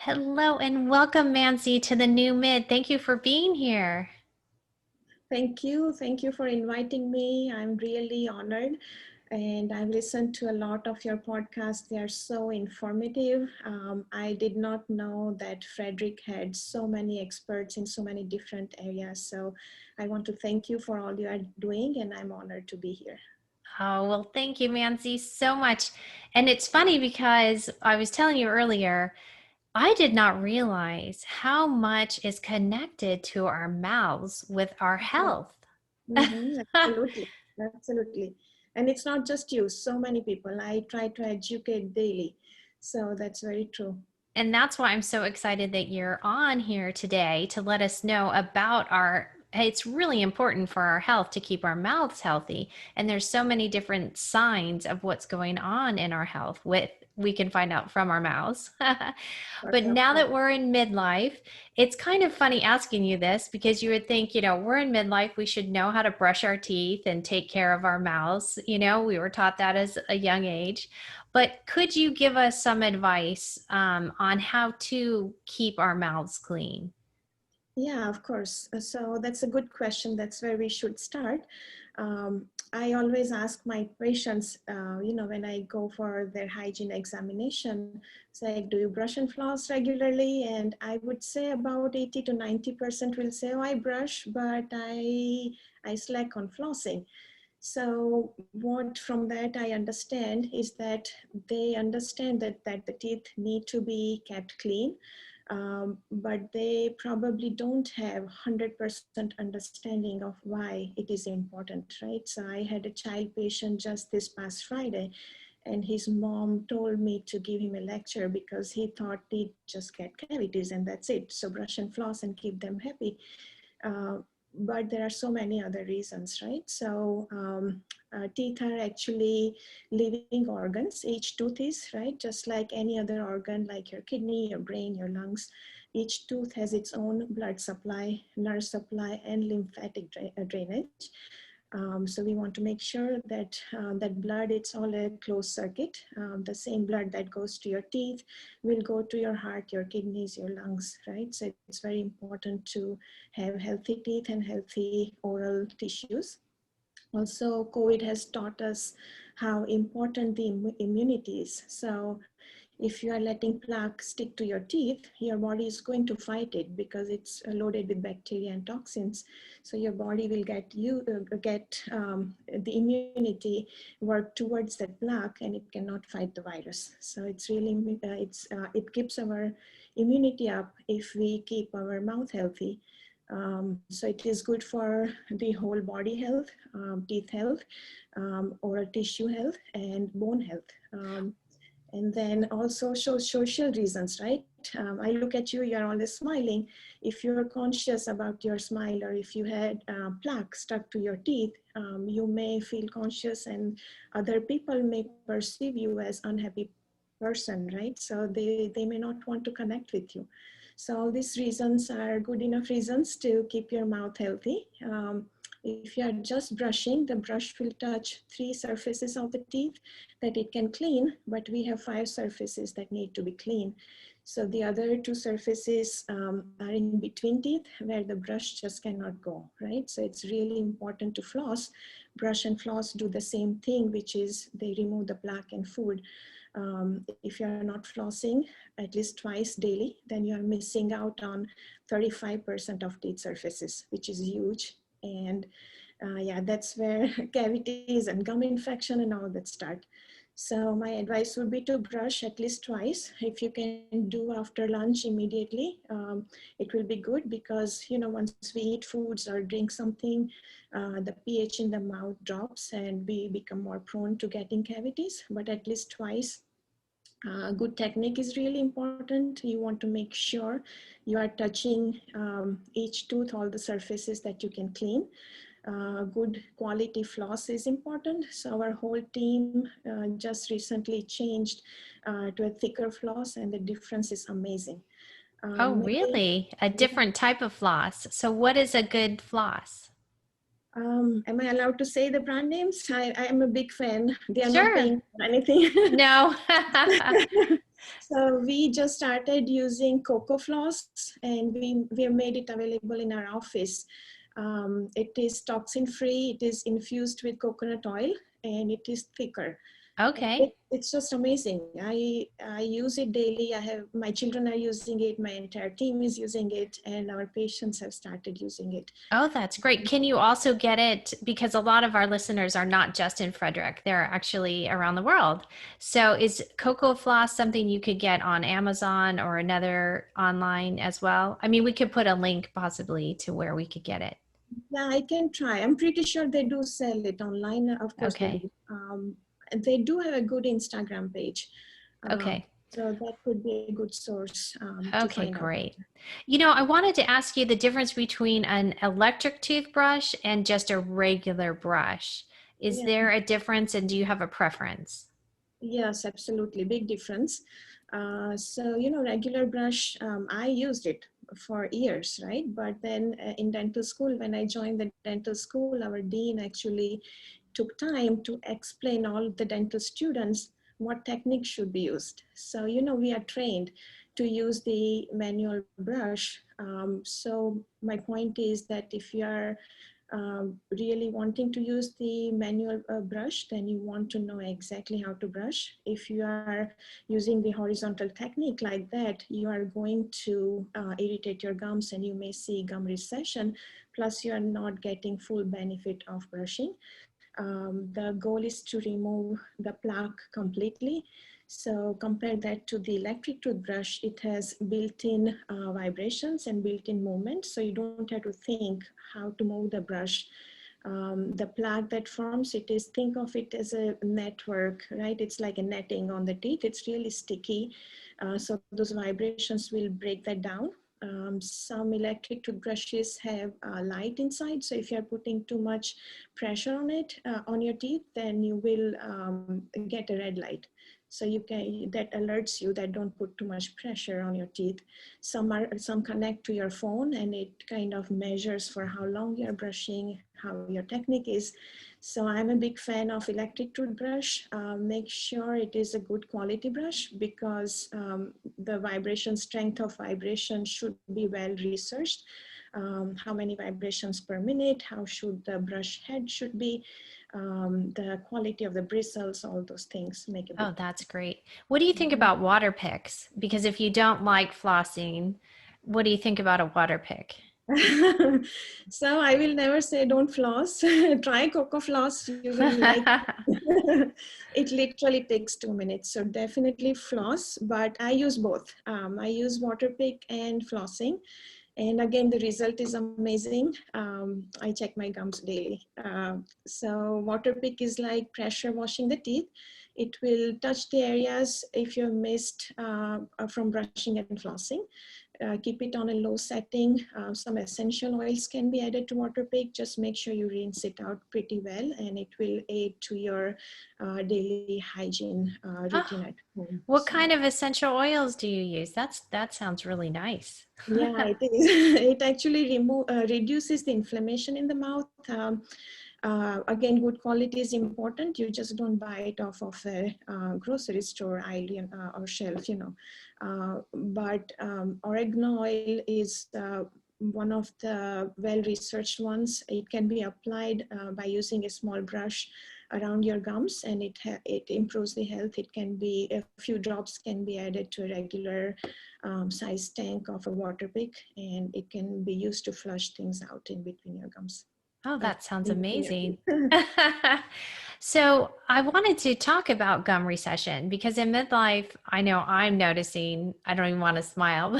Hello and welcome, Mansi, to the new mid. Thank you for being here. Thank you. Thank you for inviting me. I'm really honored. And I've listened to a lot of your podcasts. They are so informative. I did not know that Frederick had so many experts in so many different areas. So I want to thank you for all you are doing, and I'm honored to be here. Oh, well, thank you, Mansi, so much. And it's funny because I was telling you earlier, I did not realize how much is connected to our mouths with our health. Absolutely. Absolutely. And it's not just you, so many people. I try to educate daily. So that's very true. And that's why I'm so excited that you're on here today to let us know about our it's really important for our health to keep our mouths healthy. And there's so many different signs of what's going on in our health with we can find out from our mouths. But But of now course. that we're in midlife, it's kind of funny asking you this because you would think, we're in midlife, we should know how to brush our teeth and take care of our mouths. We were taught that as a young age. But could you give us some advice on how to keep our mouths clean? Yeah, of course. So that's a good question. That's where we should start. I always ask my patients, when I go for their hygiene examination, say, do you brush and floss regularly? And I would say about 80 to 90% will say, oh, I brush, but I slack on flossing. So what from that I understand is that they understand that the teeth need to be kept clean, but they probably don't have 100% understanding of why it is important, right? So I had a child patient just this past Friday, and his mom told me to give him a lecture because he thought he'd just get cavities and that's it. So brush and floss and keep them happy. Uh, but there are so many other reasons, right? So teeth are actually living organs. Each tooth is, right, just like any other organ, like your kidney, your brain, your lungs. Each tooth has its own blood supply, nerve supply, and lymphatic drainage. So we want to make sure that that blood, it's all a closed circuit. The same blood that goes to your teeth will go to your heart, your kidneys, your lungs, right? So it's very important to have healthy teeth and healthy oral tissues. Also, COVID has taught us how important the immunity is. So if you are letting plaque stick to your teeth, your body is going to fight it because it's loaded with bacteria and toxins. So your body will get the immunity work towards that plaque, and it cannot fight the virus. So it's really it keeps our immunity up if we keep our mouth healthy. So it is good for the whole body health, teeth health, oral tissue health, and bone health. And then also social reasons, right? I look at you, you're always smiling. If you're conscious about your smile, or if you had plaque stuck to your teeth, you may feel conscious, and other people may perceive you as unhappy person, right? So they may not want to connect with you. So all these reasons are good enough reasons to keep your mouth healthy. If you are just brushing, the brush will touch 3 surfaces of the teeth that it can clean, but we have 5 surfaces that need to be clean. So the other 2 surfaces are in between teeth where the brush just cannot go, right? So it's really important to floss. Brush and floss do the same thing, which is they remove the plaque and food. If you're not flossing at least twice daily, then you're missing out on 35% of teeth surfaces, which is huge. And yeah, that's where cavities and gum infection and all that start. So my advice would be to brush at least twice. If you can do after lunch immediately, it will be good because, once we eat foods or drink something, the pH in the mouth drops and we become more prone to getting cavities, but at least twice. Good technique is really important. You want to make sure you are touching each tooth, all the surfaces that you can clean. Good quality floss is important. So our whole team just recently changed to a thicker floss, and the difference is amazing. Oh, Maybe really? A different type of floss. So, what is a good floss? Am I allowed to say the brand names? I am a big fan. They are not Sure. paying for anything. No. So we just started using Cocoa Floss, and we have made it available in our office. It is toxin free, it is infused with coconut oil, and it is thicker. Okay. It's just amazing. I use it daily. I have my children are using it, my entire team is using it, and our patients have started using it. Oh, that's great. Can you also get it because a lot of our listeners are not just in Frederick, they're actually around the world. So is Cocoa Floss something you could get on Amazon or another online as well? I mean, we could put a link possibly to where we could get it. Yeah, I can try. I'm pretty sure they do sell it online. Of course they Okay. do. They do have a good Instagram page. Um, Okay. so that could be a good source to Okay, find out. great. You know, I wanted to ask you the difference between an electric toothbrush and just a regular brush. Is Yeah, there a difference and do you have a preference? yes, absolutely. Big difference. So, regular brush, I used it for years, right? But then in dental school, when I joined the dental school, our dean actually took time to explain all the dental students what technique should be used. So, we are trained to use the manual brush. So my point is that if you are really wanting to use the manual brush, then you want to know exactly how to brush. If you are using the horizontal technique like that, you are going to irritate your gums and you may see gum recession, plus you are not getting full benefit of brushing. The goal is to remove the plaque completely. So compare that to the electric toothbrush. It has built-in vibrations and built-in movement. So you don't have to think how to move the brush. The plaque that forms, think of it as a network, right? It's like a netting on the teeth. It's really sticky. So those vibrations will break that down. Some electric toothbrushes have light inside. So if you're putting too much pressure on it, on your teeth, then you will get a red light. So that alerts you that don't put too much pressure on your teeth. Some connect to your phone and it kind of measures for how long you're brushing, how your technique is. So I'm a big fan of electric toothbrush. Make sure it is a good quality brush because the vibration, strength of vibration should be well researched. How many vibrations per minute, how should the brush head should be, the quality of the bristles, all those things make a big Oh, that's great. What do you think difference. about water picks? Because if you don't like flossing, what do you think about a water pick? So I will never say don't floss. Try Cocoa Floss. You will like it. It literally takes 2 minutes. So definitely floss, but I use both. I use water pick and flossing. And again, the result is amazing. I check my gums daily. So water pick is like pressure washing the teeth. It will touch the areas if you're missed from brushing and flossing. Keep it on a low setting. Some essential oils can be added to water pick. Just make sure you rinse it out pretty well and it will aid to your daily hygiene Oh, routine at home. what So kind of essential oils do you use? That sounds really nice. yeah, it is. It actually reduces the inflammation in the mouth. Again, good quality is important. You just don't buy it off of a grocery store aisle or shelf, but oregano oil is one of the well-researched ones. It can be applied by using a small brush around your gums, and it improves the health. It can be a few drops can be added to a regular size tank of a water pick, and it can be used to flush things out in between your gums. Oh, uh, that sounds in between your amazing. teeth. So, I wanted to talk about gum recession because in midlife, I know I'm noticing, I don't even want to smile,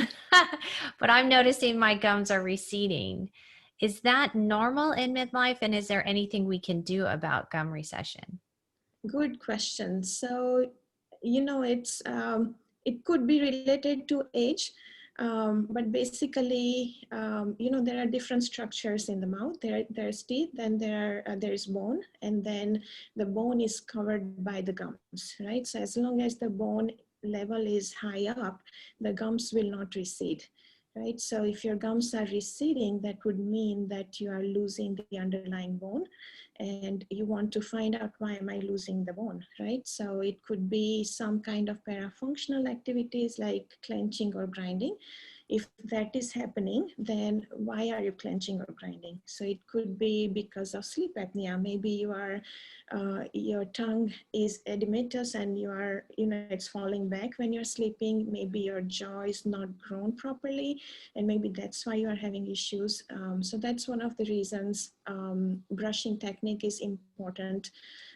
but I'm noticing my gums are receding. Is that normal in midlife? And is there anything we can do about gum recession? Good question. So, it could be related to age, but basically, there are different structures in the mouth. There's teeth, then there's bone, and then the bone is covered by the gums, right? So as long as the bone level is high up, the gums will not recede, right? So if your gums are receding, that would mean that you are losing the underlying bone, and you want to find out, why am I losing the bone, right? So it could be some kind of parafunctional activities like clenching or grinding. If that is happening, then why are you clenching or grinding? So it could be because of sleep apnea. Maybe your tongue is edematous and you are, it's falling back when you're sleeping. Maybe your jaw is not grown properly, and maybe that's why you are having issues. So that's one of the reasons. Brushing technique is important.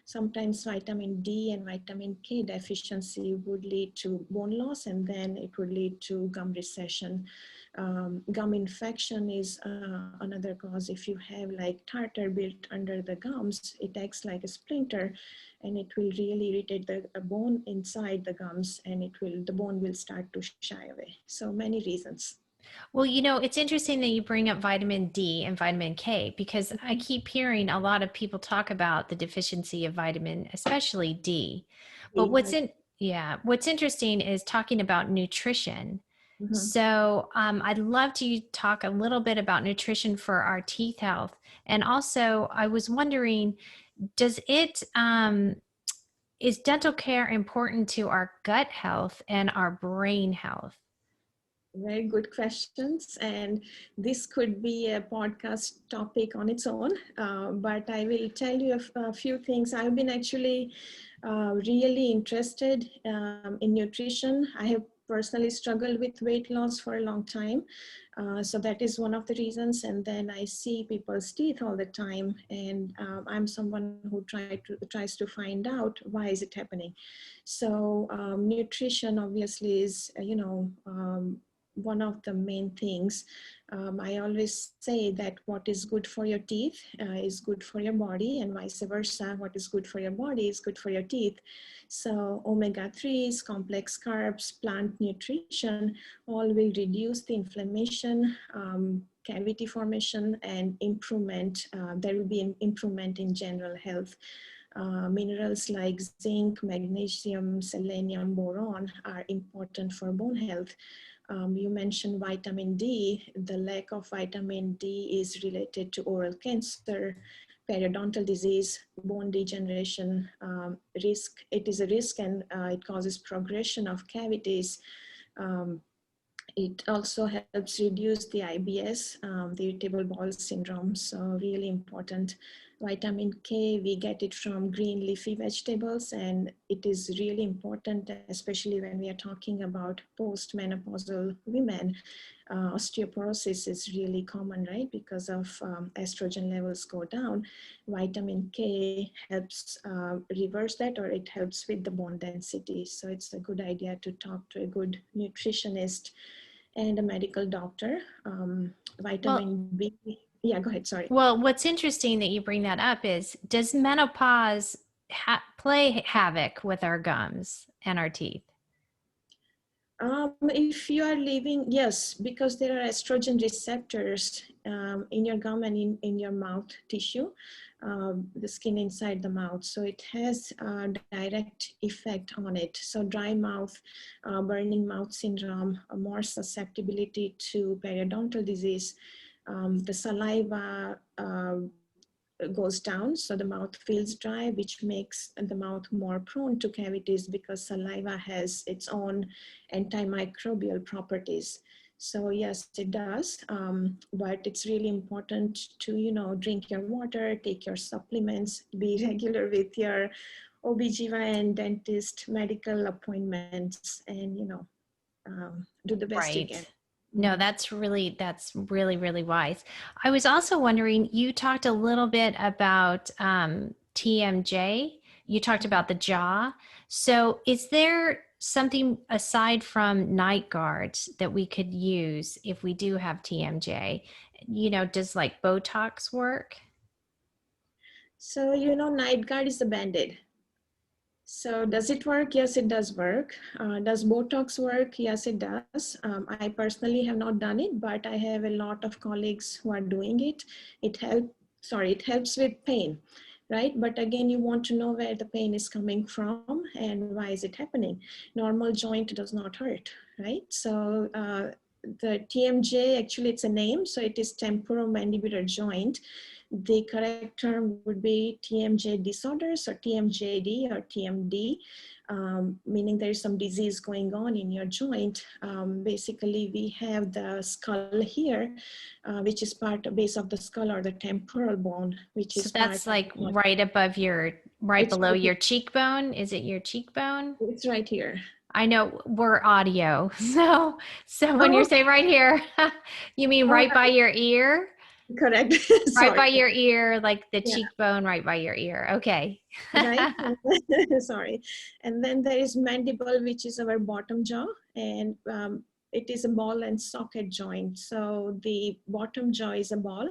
Sometimes vitamin D and vitamin K deficiency would lead to bone loss, and then it would lead to gum recession. Gum infection is another cause. If you have like tartar built under the gums, it acts like a splinter, and it will really irritate the bone inside the gums, and the bone will start to shy away. So many reasons. Well, it's interesting that you bring up vitamin D and vitamin K because I keep hearing a lot of people talk about the deficiency of vitamin, especially D. But Mhm. what's interesting is talking about nutrition. Mhm. So, I'd love to talk a little bit about nutrition for our teeth health. And also, I was wondering, does is dental care important to our gut health and our brain health? Very good questions. And this could be a podcast topic on its own. But I will tell you a few things. I've been actually really interested in nutrition. I have personally struggled with weight loss for a long time. So that is one of the reasons. And then I see people's teeth all the time. And I'm someone who tries to find out, why is it happening. So nutrition obviously is, one of the main things. I always say that what is good for your teeth is good for your body, and vice versa. What is good for your body is good for your teeth. So omega-3s, complex carbs, plant nutrition, all will reduce the inflammation, cavity formation, and improvement. There will be an improvement in general health. Minerals like zinc, magnesium, selenium, boron are important for bone health. You mentioned vitamin D. The lack of vitamin D is related to oral cancer, periodontal disease, bone degeneration risk. It is a risk, and it causes progression of cavities. Um, it also helps reduce the IBS, the irritable bowel syndrome. So really important. Vitamin K, we get it from green leafy vegetables, and it is really important, especially when we are talking about postmenopausal women. Osteoporosis is really common, right? Because of estrogen levels go down. Vitamin K helps reverse that, or it helps with the bone density. So it's a good idea to talk to a good nutritionist and a medical doctor. Well, Vitamin B, yeah, go ahead, sorry. Well, what's interesting that you bring that up is does menopause play havoc with our gums and our teeth? If you are living, yes, because there are estrogen receptors in your gum and in your mouth tissue, the skin inside the mouth. So it has a direct effect on it. So dry mouth, burning mouth syndrome, more susceptibility to periodontal disease. The saliva goes down, so the mouth feels dry, which makes the mouth more prone to cavities because saliva has its own antimicrobial properties. So yes, it does, but it's really important to, drink your water, take your supplements, be regular with your OBGYN, dentist, medical appointments, and, do the best you Right. can. No, Mhm. that's really, really wise. I was also wondering, you talked a little bit about TMJ. You talked about the jaw. So is there something aside from night guards that we could use if we do have TMJ? Does like Botox work? So, night guard is a band-aid. So does it work? Yes, it does work. Does Botox work? Yes, it does. I personally have not done it, but I have a lot of colleagues who are doing it. It helps with pain, right? But again, you want to know where the pain is coming from and why is it happening. Normal joint does not hurt, right? So the TMJ, actually it's a name, so it is temporomandibular joint. The correct term would be TMJ disorders or TMJD or TMD, meaning there is some disease going on in your joint. Basically, we have the skull here, which is part of base of the skull, or the temporal bone, which So is part that's of like the, right above your, right it's below right here. your cheekbone. Is it your cheekbone? It's right here. I know we're audio. So when you're Oh, saying right here, you mean all right by right, your ear? correct. Right Sorry. by your ear, like the Yeah. cheekbone right by your ear. Okay. Right. Sorry. And then there is mandible, which is our bottom jaw, and it is a ball and socket joint. So the bottom jaw is a ball,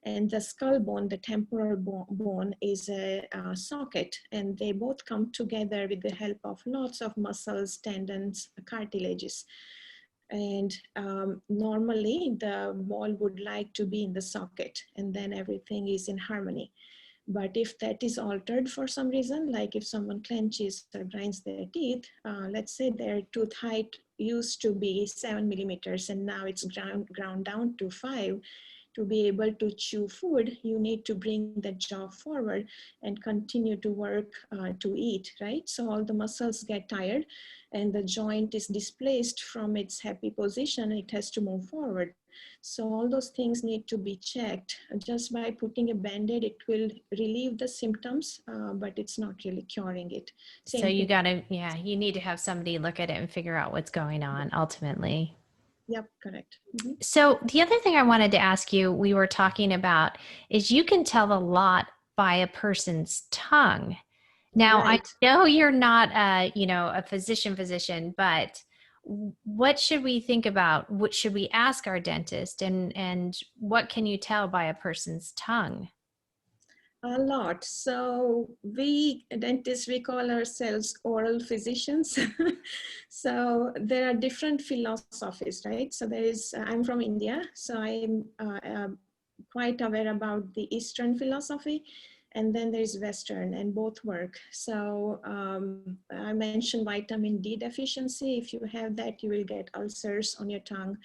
and the skull bone, the temporal bone, is a socket, and they both come together with the help of lots of muscles, tendons, cartilages. And normally the ball would like to be in the socket, and then everything is in harmony. But if that is altered for some reason, like if someone clenches or grinds their teeth, let's say their tooth height used to be 7 millimeters and now it's ground down to 5, to be able to chew food, you need to bring the jaw forward and continue to work to eat, right? So all the muscles get tired and the joint is displaced from its happy position. It has to move forward. So all those things need to be checked. Just by putting a Band-Aid, it will relieve the symptoms, but it's not really curing it. So Same you thing. gotta, yeah, you need to have somebody look at it and figure out what's going on ultimately. Yep, correct. Mhm. So the other thing I wanted to ask you, we were talking about, is you can tell a lot by a person's tongue. Now, I Right. know you're not a physician, but what should we think about? What should we ask our dentist, and what can you tell by a person's tongue? A lot. So we dentists, we call ourselves oral physicians. So there are different philosophies, right? So there is, I'm from India, so I'm quite aware about the Eastern philosophy. And then there's Western, and both work. So I mentioned vitamin D deficiency. If you have that, you will get ulcers on your tongue.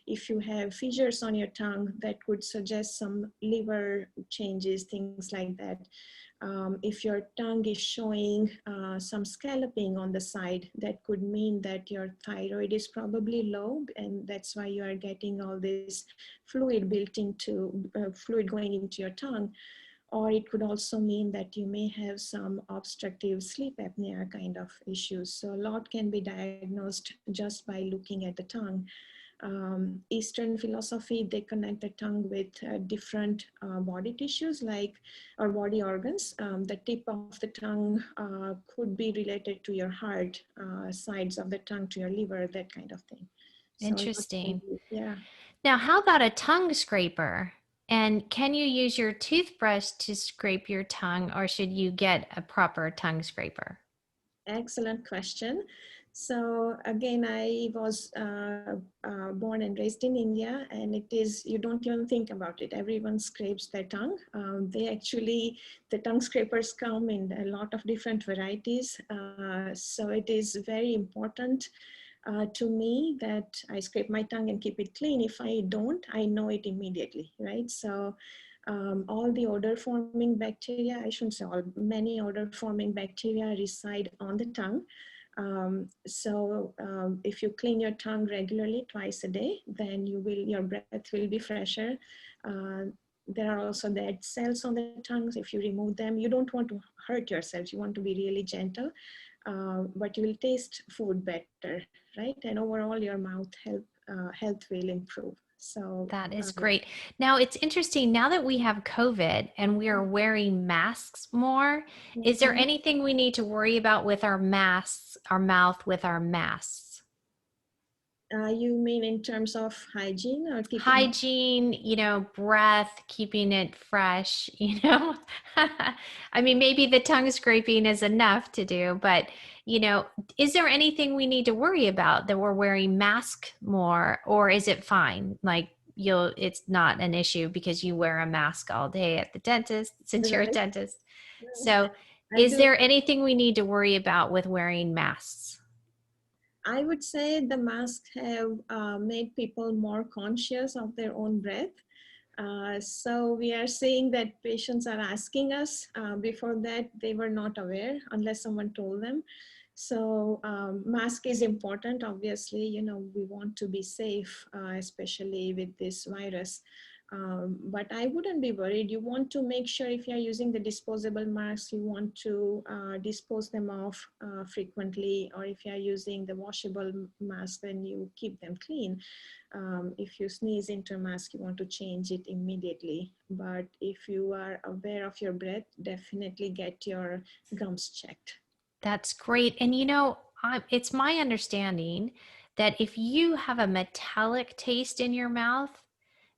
If you have fissures on your tongue, that could suggest some liver changes, things like that. If your tongue is showing some scalloping on the side, that could mean that your thyroid is probably low, and that's why you are getting all this fluid going into your tongue. Or it could also mean that you may have some obstructive sleep apnea kind of issues. So a lot can be diagnosed just by looking at the tongue. Eastern philosophy, they connect the tongue with different body tissues like or body organs. The tip of the tongue could be related to your heart, sides of the tongue to your liver, that kind of thing. So a lot can Interesting. be, yeah. Now, how about a tongue scraper? And can you use your toothbrush to scrape your tongue, or should you get a proper tongue scraper? Excellent question. So again, I was born and raised in India, and it is, you don't even think about it. Everyone scrapes their tongue. The tongue scrapers come in a lot of different varieties. So it is very important to me that I scrape my tongue and keep it clean. If I don't, I know it immediately, right? So all the odor forming bacteria, I shouldn't say all, many odor forming bacteria reside on the tongue. If you clean your tongue regularly twice a day, then your breath will be fresher. Uh, there are also dead cells on the tongues. If you remove them, you don't want to hurt yourself. You want to be really gentle, but you will taste food better, right? And overall, your health will improve. So That is great. Now, it's interesting now that we have COVID and we are yeah. wearing masks more, is there Mhm. anything we need to worry about with our masks, our mouth with our masks? You mean in terms of hygiene or keeping? Hygiene, breath, keeping it fresh, I mean, maybe the tongue scraping is enough to do, but, is there anything we need to worry about that we're wearing mask more, or is it fine? Like it's not an issue because you wear a mask all day at the dentist since you're a Right. dentist. Right. So I is do. there anything we need to worry about with wearing masks? I would say the masks have made people more conscious of their own breath. So we are seeing that patients are asking us. Before that, they were not aware unless someone told them. So mask is important. Obviously, we want to be safe, especially with this virus. But I wouldn't be worried. You want to make sure if you're using the disposable masks, you want to dispose them off frequently, or if you're using the washable mask, then you keep them clean. If you sneeze into a mask, you want to change it immediately. But if you are aware of your breath, definitely get your gums checked. That's great. And it's my understanding that if you have a metallic taste in your mouth,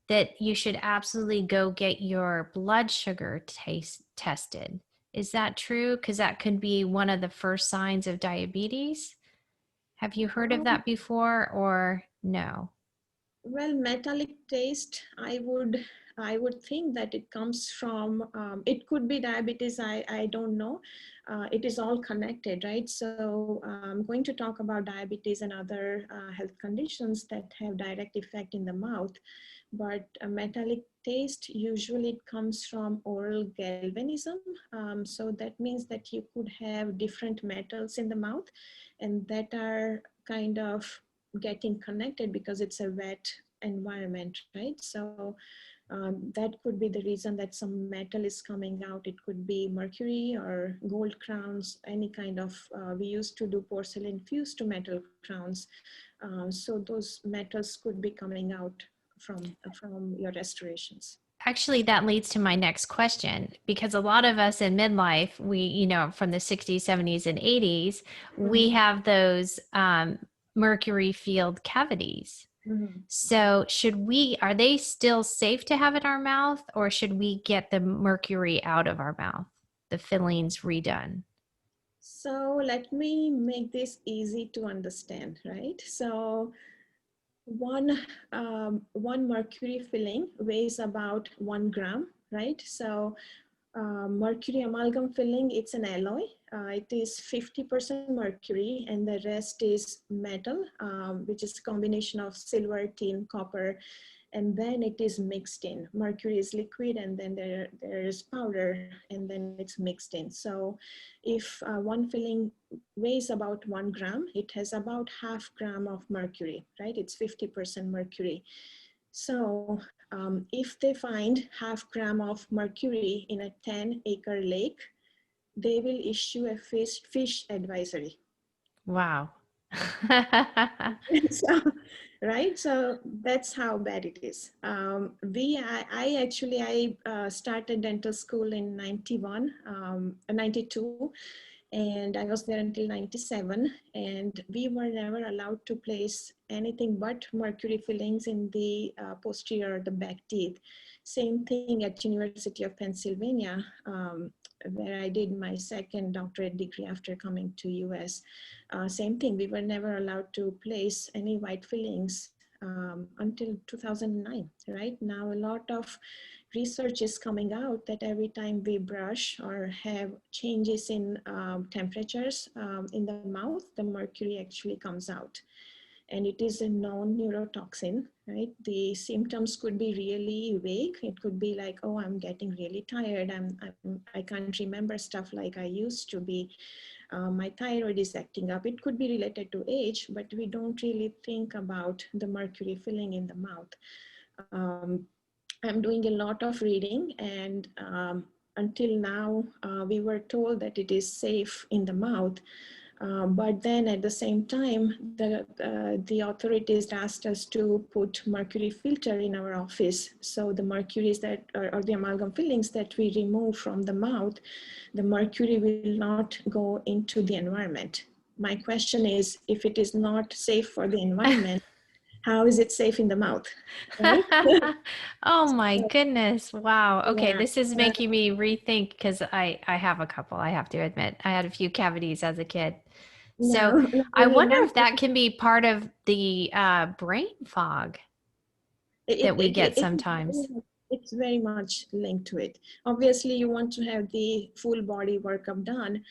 that you should absolutely go get your blood sugar taste tested. Is that true? Because that could be one of the first signs of diabetes. Have you heard of Um, that before or no? Well, metallic taste, I would think that it comes from, it could be diabetes, I don't know. It is all connected, right? So I'm going to talk about diabetes and other health conditions that have direct effect in the mouth. But a metallic taste, usually it comes from oral galvanism. So that means that you could have different metals in the mouth, and that are kind of getting connected because it's a wet environment, right? So that could be the reason that some metal is coming out. It could be mercury or gold crowns, any kind of, we used to do porcelain fused to metal crowns. So those metals could be coming out from your restorations. Actually, that leads to my next question because a lot of us in midlife, from the 60s, 70s, and 80s, we Mhm. have those mercury field cavities. Mhm. So, are they still safe to have in our mouth, or should we get the mercury out of our mouth, the fillings redone? So let me make this easy to understand, right? So one mercury filling weighs about 1 gram, right? So mercury amalgam filling, it's an alloy. It is 50% mercury and the rest is metal, which is a combination of silver, tin, copper, and then it is mixed in. Mercury is liquid and then there is powder and then it's mixed in. So if one filling weighs about 1 gram, it has about half gram of mercury, right? It's 50% mercury. So if they find half gram of mercury in a 10-acre lake, they will issue a fish advisory. Wow. So, right, so that's how bad it is. I actually started dental school in 91, 92, and I was there until 97, and we were never allowed to place anything but mercury fillings in the posterior, the back teeth. Same thing at University of Pennsylvania, where I did my second doctorate degree after coming to US. Same thing, we were never allowed to place any white fillings until 2009. Right now, a lot of research is coming out that every time we brush or have changes in temperatures in the mouth, the mercury actually comes out. And it is a non-neurotoxin, right? The symptoms could be really vague. It could be like, oh, I'm getting really tired. I can't remember stuff like I used to be. My thyroid is acting up. It could be related to age, but we don't really think about the mercury filling in the mouth. Um, I'm doing a lot of reading, and until now, we were told that it is safe in the mouth. But then at the same time, the authorities asked us to put mercury filter in our office. So the mercuries that, or the amalgam fillings that we remove from the mouth, the mercury will not go into the environment. My question is, if it is not safe for the environment, how is it safe in the mouth, right? Oh my goodness. Wow. Okay, Yeah. this is making me rethink because I have a couple, I have to admit. I had a few cavities as a kid. So No, no, I really wonder not. if that can be part of the brain fog that we get sometimes. It's very much linked to it. Obviously, you want to have the full body workup done,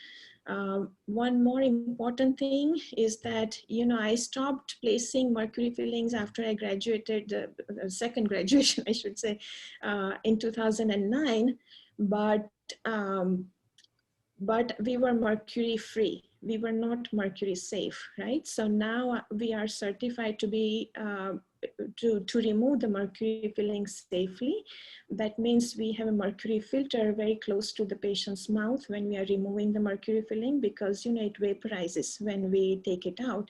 One more important thing is that, I stopped placing mercury fillings after I graduated, second graduation, I should say, in 2009. But um, but we were mercury free. We were not mercury safe, right? So now we are certified to be to remove the mercury filling safely. That means we have a mercury filter very close to the patient's mouth when we are removing the mercury filling, because it vaporizes when we take it out.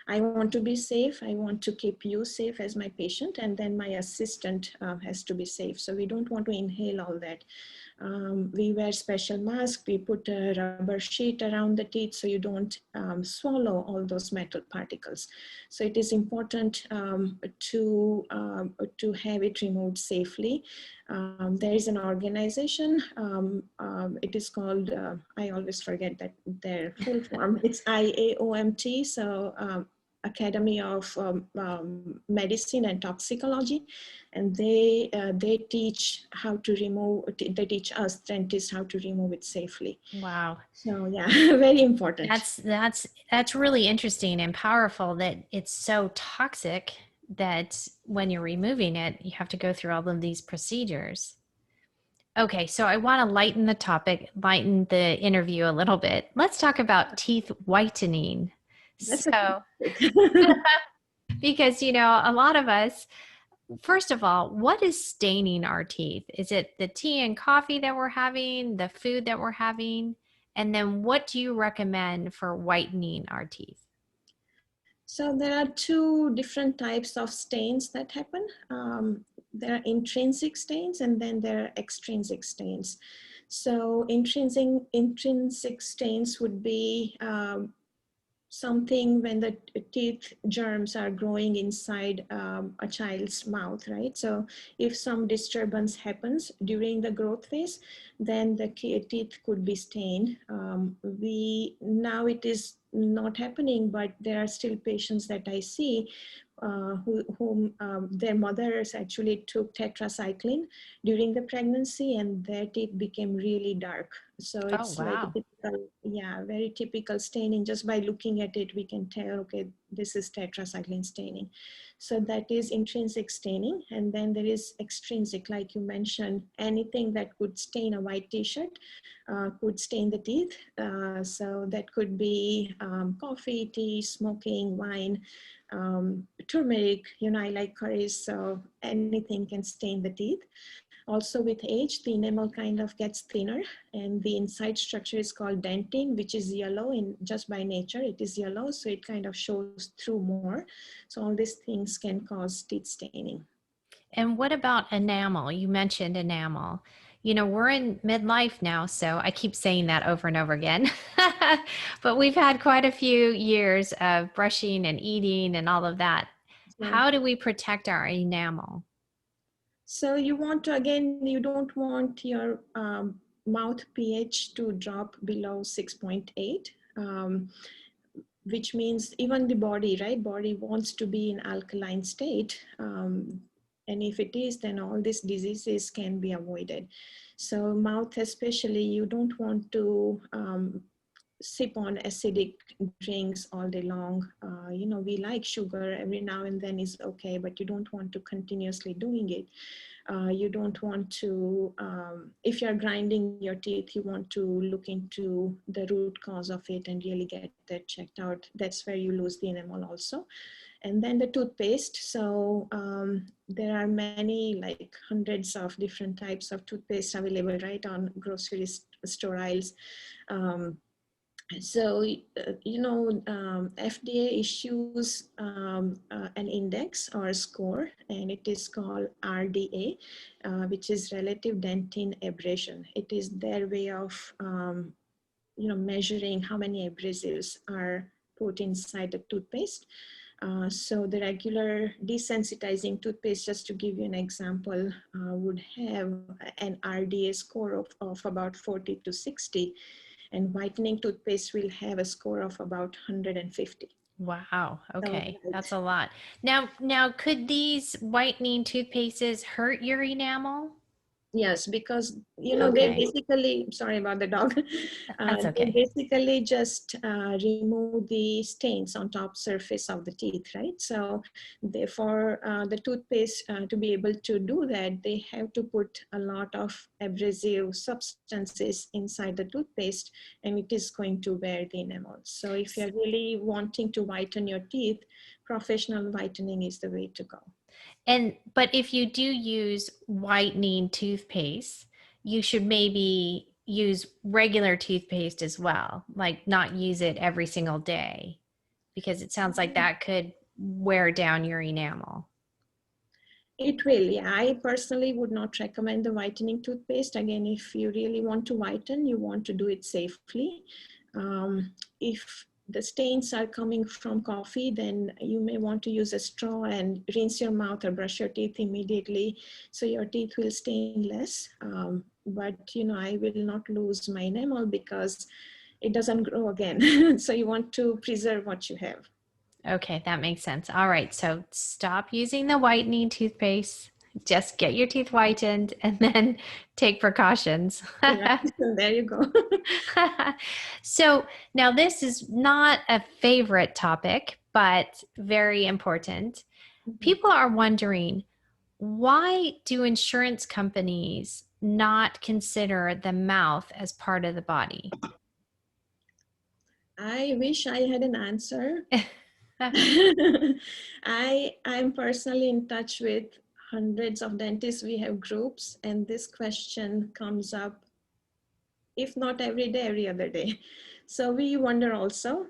I want to be safe. I want to keep you safe as my patient, and then my assistant has to be safe. So we don't want to inhale all that. We wear special masks. We put a rubber sheet around the teeth so you don't swallow all those metal particles. So it is important to have it removed safely. There is an organization. It is called, I always forget that their full form. It's IAOMT. So Academy of Medicine and Toxicology, and they teach how to remove. They teach us dentists how to remove it safely. Wow. So yeah, very important. That's really interesting and powerful that it's so toxic that when you're removing it, you have to go through all of these procedures. Okay, so I want to lighten the topic, lighten the interview a little bit. Let's talk about teeth whitening. That's a good So, topic. because a lot of us, first of all, what is staining our teeth? Is it the tea and coffee that we're having, the food that we're having? And then what do you recommend for whitening our teeth? So there are two different types of stains that happen. There are intrinsic stains and then there are extrinsic stains. So intrinsic stains would be something when the teeth germs are growing inside a child's mouth, right? So if some disturbance happens during the growth phase, then the teeth could be stained. Now it is not happening, but there are still patients that I see whom their mothers actually took tetracycline during the pregnancy, and their teeth became really dark. So Oh, it's like a wow. typical, yeah, very typical staining. Just by looking at it, we can tell, okay, this is tetracycline staining. So that is intrinsic staining. And then there is extrinsic, like you mentioned, anything that could stain a white t-shirt could stain the teeth. So that could be coffee, tea, smoking, wine, turmeric, I like curries, so anything can stain the teeth. Also with age, the enamel kind of gets thinner, and the inside structure is called dentin, which is yellow in just by nature. It is yellow, so it kind of shows through more. So all these things can cause teeth staining. And what about enamel? You mentioned enamel. We're in midlife now, so I keep saying that over and over again. But we've had quite a few years of brushing and eating and all of that. Right. How do we protect our enamel? So you want to, again, you don't want your mouth pH to drop below 6.8. Which means even the body, right? Body wants to be in alkaline state. And if it is, then all these diseases can be avoided. So mouth especially, you don't want to sip on acidic drinks all day long. We like sugar every now and then is okay, but you don't want to continuously doing it. You don't want to, if you're grinding your teeth, you want to look into the root cause of it and really get that checked out. That's where you lose the enamel also. And then the toothpaste. So there are many, like hundreds of different types of toothpaste available, right, on grocery store aisles. So, FDA issues an index or a score, and it is called RDA, which is relative dentin abrasion. It is their way of, measuring how many abrasives are put inside the toothpaste. So the regular desensitizing toothpaste, just to give you an example, would have an RDA score of about 40 to 60, and whitening toothpaste will have a score of about 150. Wow. So, Okay. right. That's a lot. Now, could these whitening toothpastes hurt your enamel? Yes, because they Okay, basically, sorry about the dog, that's they okay. basically just remove the stains on top surface of the teeth, right? So therefore, the toothpaste to be able to do that, they have to put a lot of abrasive substances inside the toothpaste, and it is going to wear the enamel. So if you're really wanting to whiten your teeth, professional whitening is the way to go. But if you do use whitening toothpaste, you should maybe use regular toothpaste as well, like not use it every single day, because it sounds like that could wear down your enamel. It will, yeah. I personally would not recommend the whitening toothpaste. Again, if you really want to whiten, you want to do it safely. If the stains are coming from coffee, then you may want to use a straw and rinse your mouth or brush your teeth immediately, so your teeth will stain less. But I will not lose my enamel because it doesn't grow again. So you want to preserve what you have. Okay, that makes sense. All right, so stop using the whitening toothpaste. Just get your teeth whitened and then take precautions. Right. There you go. So now this is not a favorite topic, but very important. People are wondering, why do insurance companies not consider the mouth as part of the body? I wish I had an answer. I'm personally in touch with hundreds of dentists. We have groups, and this question comes up, if not every day, every other day. So we wonder also.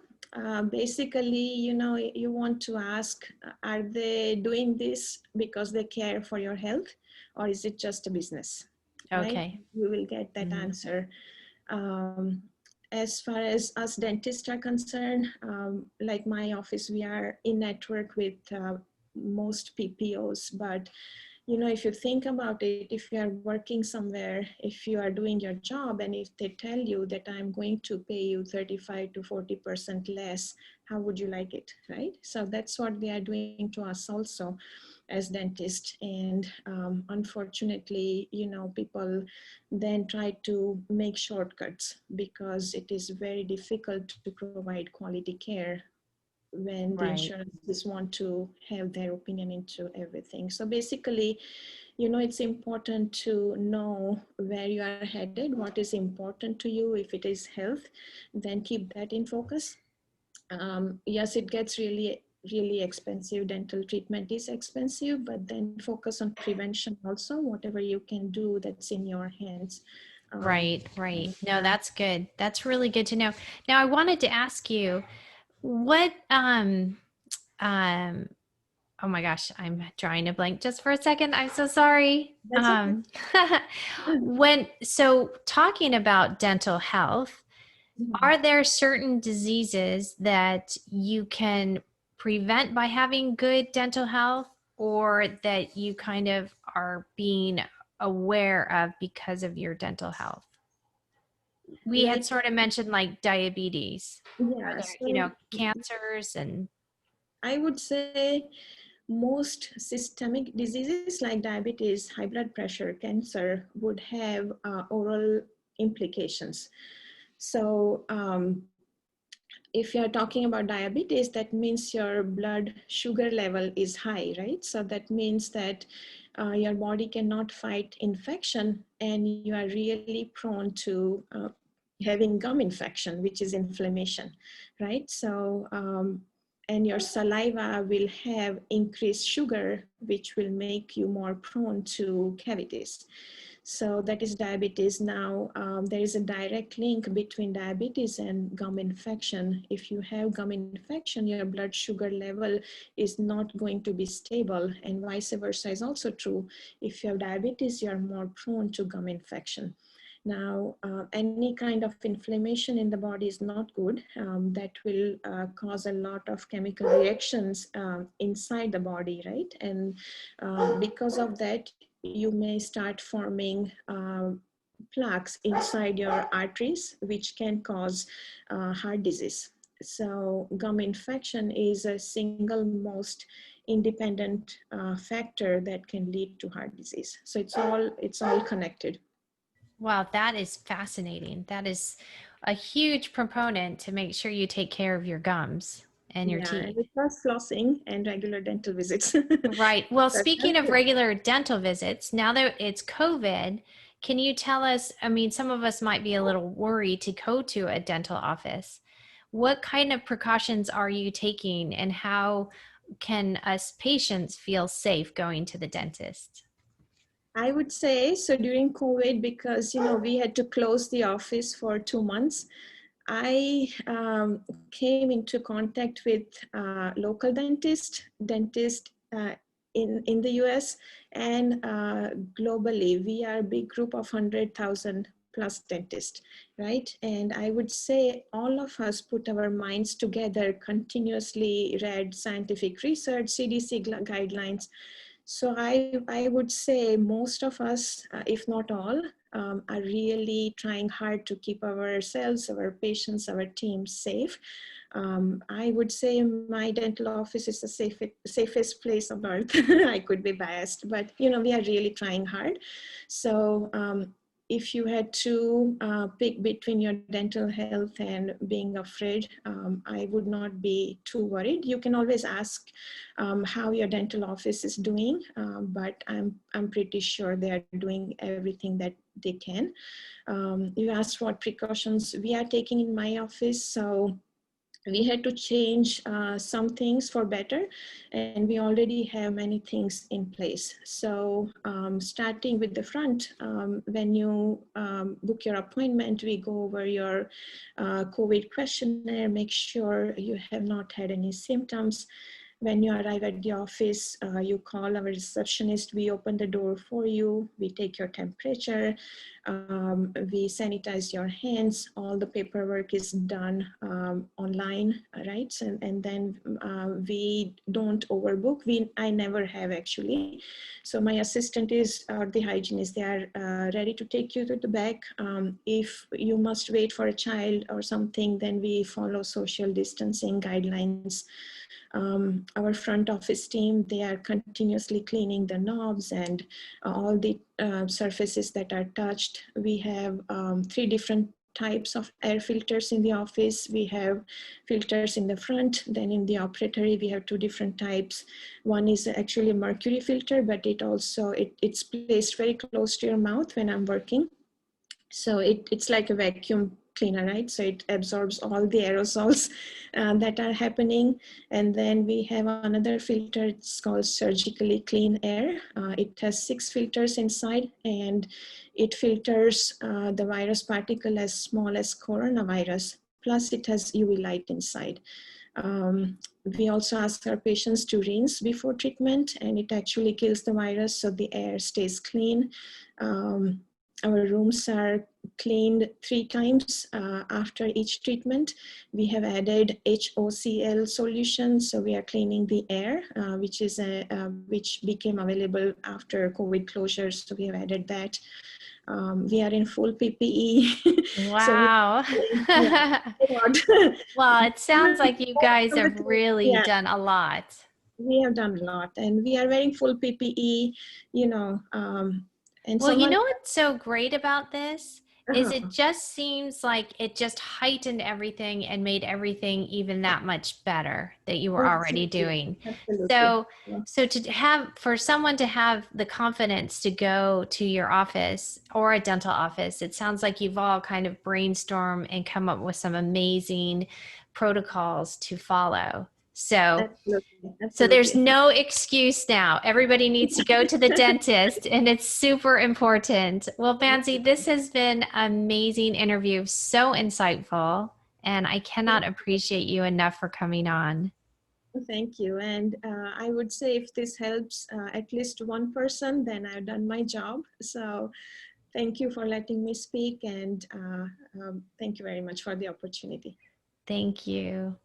Basically, you want to ask, are they doing this because they care for your health, or is it just a business? Right? Okay. You will get that Mhm. answer. Um, as far as us dentists are concerned, like my office, we are in network with most PPOs. But if you think about it, if you are working somewhere, if you are doing your job, and if they tell you that I'm going to pay you 35 to 40% less, how would you like it, right? So that's what they are doing to us also as dentists. And unfortunately, people then try to make shortcuts because it is very difficult to provide quality care when the Right. insurances want to have their opinion into everything. So basically, it's important to know where you are headed, what is important to you. If it is health, then keep that in focus. Yes, it gets really, really expensive. Dental treatment is expensive, but then focus on prevention also, whatever you can do that's in your hands. Um, Right, right. No, yeah, that's good. That's really good to know. Now, I wanted to ask you, what um oh my gosh, I'm drawing a blank just for a second. I'm so sorry. that's okay. Talking about dental health, Mhm. are there certain diseases that you can prevent by having good dental health, or that you kind of are being aware of because of your dental health? We had Like, sort of mentioned like diabetes. Are yeah, there, so cancers and I would say most systemic diseases like diabetes, high blood pressure, cancer would have oral implications. So, if you're talking about diabetes, that means your blood sugar level is high, right? So that means that your body cannot fight infection, and you are really prone to having gum infection, which is inflammation, right? So, and your saliva will have increased sugar, which will make you more prone to cavities. So that is diabetes. Now, there is a direct link between diabetes and gum infection. If you have gum infection, your blood sugar level is not going to be stable, and vice versa is also true. If you have diabetes, you're more prone to gum infection. Now, any kind of inflammation in the body is not good. That will cause a lot of chemical reactions inside the body, right? And because of that, you may start forming plaques inside your arteries, which can cause heart disease. So gum infection is a single most independent factor that can lead to heart disease. So it's all connected. Wow, that is fascinating. That is a huge proponent to make sure you take care of your gums and your Yeah, and teeth. it was flossing and regular dental visits. Right. Well, But, speaking of yeah. regular dental visits, now that it's COVID, can you tell us? I mean, some of us might be a little worried to go to a dental office. What kind of precautions are you taking, and how can us patients feel safe going to the dentist? I would say so during COVID, because we had to close the office for 2 months. I came into contact with local dentist in the US and globally. We are a big group of 100,000 plus dentists, right? And I would say all of us put our minds together, continuously read scientific research, CDC guidelines. So I would say most of us, if not all, are really trying hard to keep ourselves, our patients, our team safe. I would say my dental office is the safest place on earth. I could be biased, but we are really trying hard. So if you had to pick between your dental health and being afraid, I would not be too worried. You can always ask how your dental office is doing, but I'm pretty sure they are doing everything that they can. You asked what precautions we are taking in my office. So we had to change some things for better, and we already have many things in place. So starting with the front, when you book your appointment, we go over your COVID questionnaire, make sure you have not had any symptoms. When you arrive at the office, you call our receptionist, we open the door for you, we take your temperature, we sanitize your hands, all the paperwork is done online, right? And then we don't overbook. I never have actually. So my assistant is, the hygienist, they are ready to take you to the back. If you must wait for a child or something, then we follow social distancing guidelines. Our front office team, they are continuously cleaning the knobs and all the surfaces that are touched. We have 3 different types of air filters in the office. We have filters in the front, then in the operatory, we have 2 different types. One is actually a mercury filter, but it's placed very close to your mouth when I'm working. So it's like a vacuum cleaner, right? So it absorbs all the aerosols that are happening. And then we have another filter, it's called surgically clean air. It has 6 filters inside, and it filters the virus particle as small as coronavirus. Plus it has UV light inside. We also ask our patients to rinse before treatment, and it actually kills the virus, so the air stays clean. Our rooms are cleaned 3 times after each treatment. We have added HOCl solution, so we are cleaning the air, which became available after COVID closures. So we have added that. We are in full PPE. So Wow. yeah, a lot. Well, it sounds like you guys have really Yeah, done a lot. we have done a lot, and we are wearing full PPE, you know, and Well, you someone, know what's so great about this is it uh-huh. just seems like it just heightened everything and made everything even that much better that you were already Absolutely, doing. absolutely. So, Yeah. so to have for someone to have the confidence to go to your office or a dental office, it sounds like you've all kind of brainstormed and come up with some amazing protocols to follow. Absolutely, So there's absolutely. no excuse now. Everybody needs to go to the dentist, and it's super important. Well, Bansi, this has been an amazing interview, so insightful, and I cannot appreciate you enough for coming on. Thank you. And I would say if this helps at least one person, then I've done my job. So thank you for letting me speak, and thank you very much for the opportunity. Thank you.